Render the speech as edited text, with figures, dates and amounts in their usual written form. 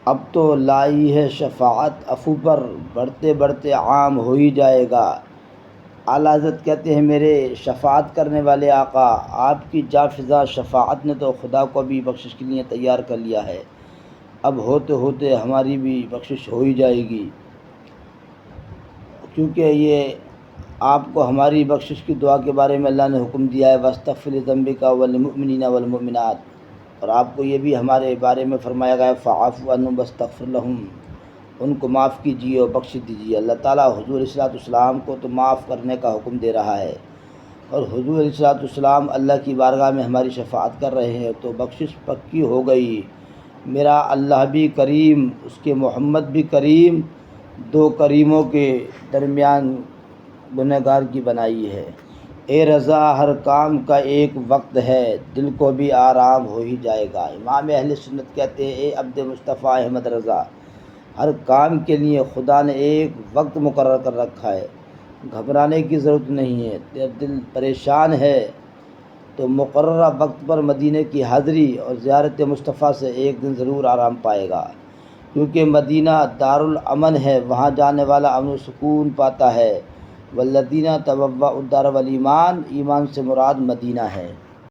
اب تو لائی ہے شفاعت افو پر، بڑھتے بڑھتے عام ہو ہی جائے گا۔ اعلیٰ حضرت کہتے ہیں میرے شفاعت کرنے والے آقا، آپ کی جاں فضا شفاعت نے تو خدا کو بھی بخشش کے لیے تیار کر لیا ہے، اب ہوتے ہوتے ہماری بھی بخشش ہو ہی جائے گی، کیونکہ یہ آپ کو ہماری بخشش کی دعا کے بارے میں اللہ نے حکم دیا ہے، وَاسْتَغْفِرْ لِذَنبِكَ وَلِلْمُؤْمِنِينَ وَالْمُؤْمِنَاتِ، اور آپ کو یہ بھی ہمارے بارے میں فرمایا گیا ہے فَاعْفُ عَنْهُمْ وَاسْتَغْفِرْ لَهُمْ، ان کو معاف کیجیے اور بخش دیجیے۔ اللہ تعالیٰ حضور علیہ السلام کو تو معاف کرنے کا حکم دے رہا ہے، اور حضور علیہ السلام اللہ کی بارگاہ میں ہماری شفاعت کر رہے ہیں، تو بخشش پکی ہو گئی۔ میرا اللہ بھی کریم، اس کے محمد بھی کریم، دو کریموں کے درمیان گنہگار کی بنائی ہے۔ اے رضا ہر کام کا ایک وقت ہے، دل کو بھی آرام ہو ہی جائے گا۔ امام اہل سنت کہتے ہیں اے عبد مصطفیٰ احمد رضا، ہر کام کے لیے خدا نے ایک وقت مقرر کر رکھا ہے، گھبرانے کی ضرورت نہیں ہے۔ تیرا دل پریشان ہے تو مقررہ وقت پر مدینہ کی حاضری اور زیارت مصطفیٰ سے ایک دن ضرور آرام پائے گا، کیونکہ مدینہ دارالامن ہے، وہاں جانے والا امن و سکون پاتا ہے۔ والذین تبوأوا الدار والایمان، ایمان سے مراد مدینہ ہے۔